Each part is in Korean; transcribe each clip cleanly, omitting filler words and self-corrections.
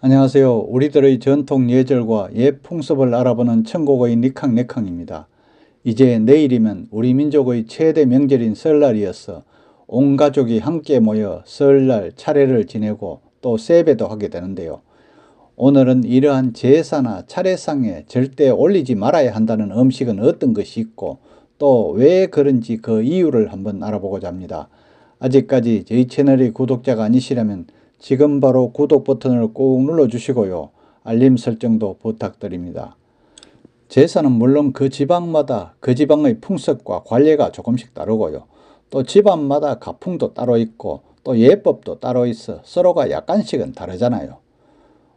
안녕하세요. 우리들의 전통 예절과 옛 풍습을 알아보는 천국의 니캉네캉입니다. 이제 내일이면 우리 민족의 최대 명절인 설날이어서 온 가족이 함께 모여 설날 차례를 지내고 또 세배도 하게 되는데요. 오늘은 이러한 제사나 차례상에 절대 올리지 말아야 한다는 음식은 어떤 것이 있고 또 왜 그런지 그 이유를 한번 알아보고자 합니다. 아직까지 저희 채널의 구독자가 아니시라면 지금 바로 구독 버튼을 꾹 눌러주시고요. 알림 설정도 부탁드립니다. 제사는 물론 그 지방마다 그 지방의 풍습과 관례가 조금씩 다르고요. 또 집안마다 가풍도 따로 있고 또 예법도 따로 있어 서로가 약간씩은 다르잖아요.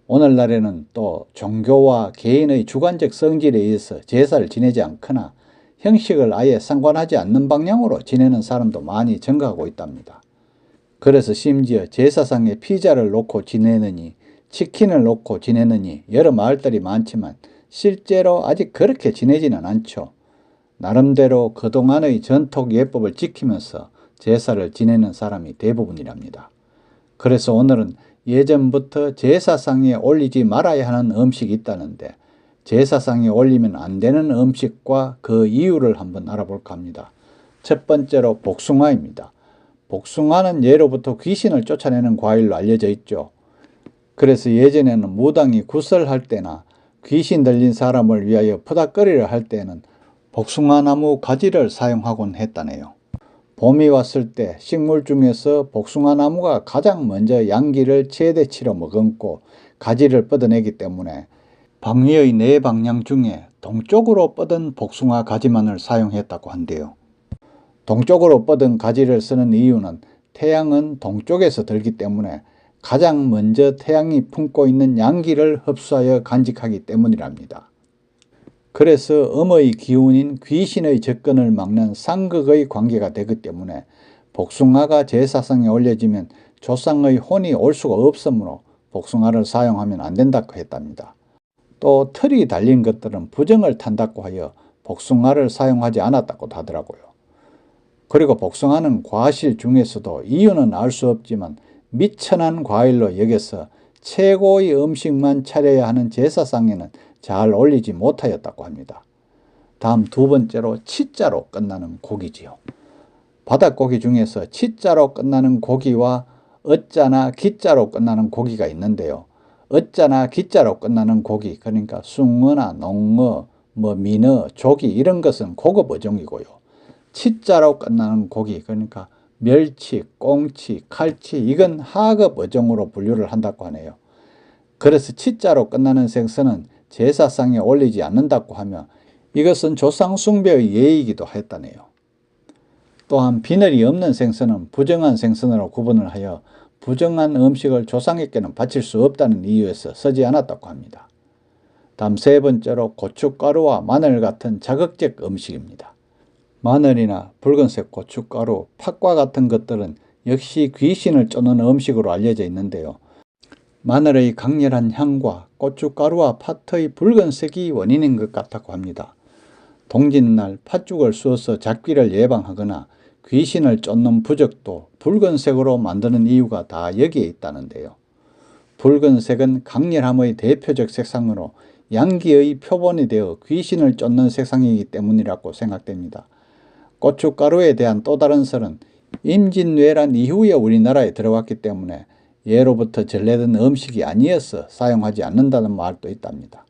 오늘날에는 또 종교와 개인의 주관적 성질에 의해서 제사를 지내지 않거나 형식을 아예 상관하지 않는 방향으로 지내는 사람도 많이 증가하고 있답니다. 그래서 심지어 제사상에 피자를 놓고 지내느니 치킨을 놓고 지내느니 여러 말들이 많지만 실제로 아직 그렇게 지내지는 않죠. 나름대로 그동안의 전통 예법을 지키면서 제사를 지내는 사람이 대부분이랍니다. 그래서 오늘은 예전부터 제사상에 올리지 말아야 하는 음식이 있다는데 제사상에 올리면 안 되는 음식과 그 이유를 한번 알아볼까 합니다. 첫 번째로 복숭아입니다. 복숭아는 예로부터 귀신을 쫓아내는 과일로 알려져 있죠. 그래서 예전에는 무당이 구설할 때나 귀신 들린 사람을 위하여 푸닥거리를 할 때는 복숭아 나무 가지를 사용하곤 했다네요. 봄이 왔을 때 식물 중에서 복숭아 나무가 가장 먼저 양기를 최대치로 머금고 가지를 뻗어내기 때문에 방위의 네 방향 중에 동쪽으로 뻗은 복숭아 가지만을 사용했다고 한대요. 동쪽으로 뻗은 가지를 쓰는 이유는 태양은 동쪽에서 들기 때문에 가장 먼저 태양이 품고 있는 양기를 흡수하여 간직하기 때문이랍니다. 그래서 음의 기운인 귀신의 접근을 막는 상극의 관계가 되기 때문에 복숭아가 제사상에 올려지면 조상의 혼이 올 수가 없으므로 복숭아를 사용하면 안 된다고 했답니다. 또 털이 달린 것들은 부정을 탄다고 하여 복숭아를 사용하지 않았다고 하더라고요. 그리고 복숭아는 과실 중에서도 이유는 알 수 없지만 미천한 과일로 여겨서 최고의 음식만 차려야 하는 제사상에는 잘 올리지 못하였다고 합니다. 다음 두 번째로 치자로 끝나는 고기지요. 바닷고기 중에서 치자로 끝나는 고기와 어자나 기자로 끝나는 고기가 있는데요. 어자나 기자로 끝나는 고기, 그러니까 숭어나 농어, 민어, 조기 이런 것은 고급 어종이고요. 치자로 끝나는 고기, 그러니까 멸치, 꽁치, 칼치 이건 하급 어종으로 분류를 한다고 하네요. 그래서 치자로 끝나는 생선은 제사상에 올리지 않는다고 하며 이것은 조상 숭배의 예이기도 했다네요. 또한 비늘이 없는 생선은 부정한 생선으로 구분을 하여 부정한 음식을 조상에게는 바칠 수 없다는 이유에서 쓰지 않았다고 합니다. 다음 세 번째로 고춧가루와 마늘 같은 자극적 음식입니다. 마늘이나 붉은색 고춧가루, 팥과 같은 것들은 역시 귀신을 쫓는 음식으로 알려져 있는데요. 마늘의 강렬한 향과 고춧가루와 팥의 붉은색이 원인인 것 같다고 합니다. 동짓날 팥죽을 쑤어서 잡귀를 예방하거나 귀신을 쫓는 부적도 붉은색으로 만드는 이유가 다 여기에 있다는데요. 붉은색은 강렬함의 대표적 색상으로 양기의 표본이 되어 귀신을 쫓는 색상이기 때문이라고 생각됩니다. 고춧가루에 대한 또 다른 설은 임진왜란 이후에 우리나라에 들어왔기 때문에 예로부터 전래된 음식이 아니어서 사용하지 않는다는 말도 있답니다.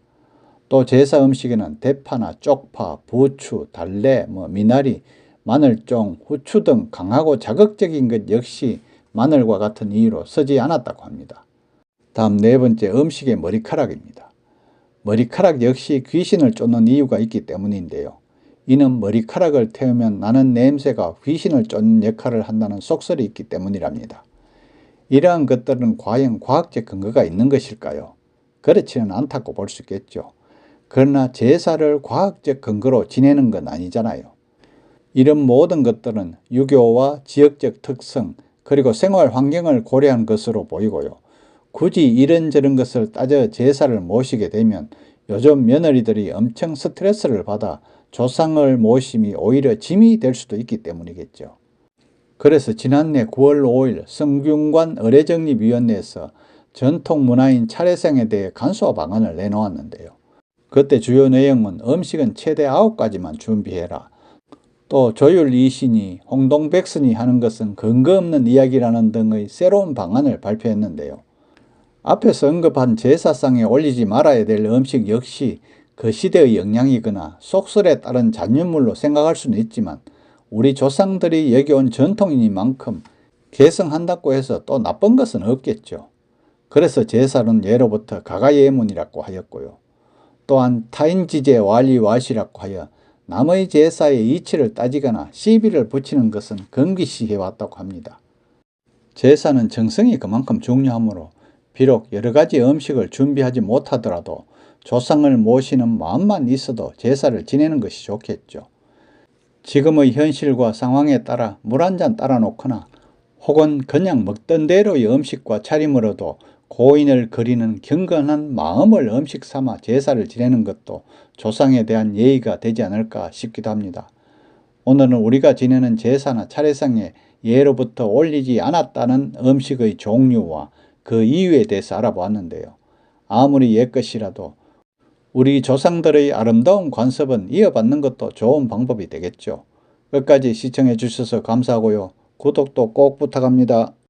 또 제사 음식에는 대파나 쪽파, 부추, 달래, 미나리, 마늘종, 후추 등 강하고 자극적인 것 역시 마늘과 같은 이유로 쓰지 않았다고 합니다. 다음 네 번째 음식의 머리카락입니다. 머리카락 역시 귀신을 쫓는 이유가 있기 때문인데요. 이는 머리카락을 태우면 나는 냄새가 귀신을 쫓는 역할을 한다는 속설이 있기 때문이랍니다. 이러한 것들은 과연 과학적 근거가 있는 것일까요? 그렇지는 않다고 볼 수 있겠죠. 그러나 제사를 과학적 근거로 지내는 건 아니잖아요. 이런 모든 것들은 유교와 지역적 특성 그리고 생활 환경을 고려한 것으로 보이고요. 굳이 이런저런 것을 따져 제사를 모시게 되면 요즘 며느리들이 엄청 스트레스를 받아 조상을 모심이 오히려 짐이 될 수도 있기 때문이겠죠. 그래서 지난해 9월 5일 성균관 의례정립위원회에서 전통 문화인 차례상에 대해 간소화 방안을 내놓았는데요. 그때 주요 내용은 음식은 최대 9가지만 준비해라. 또 조율 이신이 홍동백선이 하는 것은 근거 없는 이야기라는 등의 새로운 방안을 발표했는데요. 앞에서 언급한 제사상에 올리지 말아야 될 음식 역시 그 시대의 영향이거나 속설에 따른 잔류물로 생각할 수는 있지만 우리 조상들이 여겨온 전통이니만큼 계승한다고 해서 또 나쁜 것은 없겠죠. 그래서 제사는 예로부터 가가예문이라고 하였고요. 또한 타인지제 완리와시라고 하여 남의 제사의 이치를 따지거나 시비를 붙이는 것은 금기시해왔다고 합니다. 제사는 정성이 그만큼 중요하므로 비록 여러 가지 음식을 준비하지 못하더라도 조상을 모시는 마음만 있어도 제사를 지내는 것이 좋겠죠. 지금의 현실과 상황에 따라 물 한 잔 따라 놓거나 혹은 그냥 먹던 대로의 음식과 차림으로도 고인을 그리는 경건한 마음을 음식 삼아 제사를 지내는 것도 조상에 대한 예의가 되지 않을까 싶기도 합니다. 오늘은 우리가 지내는 제사나 차례상에 예로부터 올리지 않았다는 음식의 종류와 그 이유에 대해서 알아보았는데요. 아무리 옛것이라도 우리 조상들의 아름다운 관습은 이어받는 것도 좋은 방법이 되겠죠. 끝까지 시청해 주셔서 감사하고요. 구독도 꼭 부탁합니다.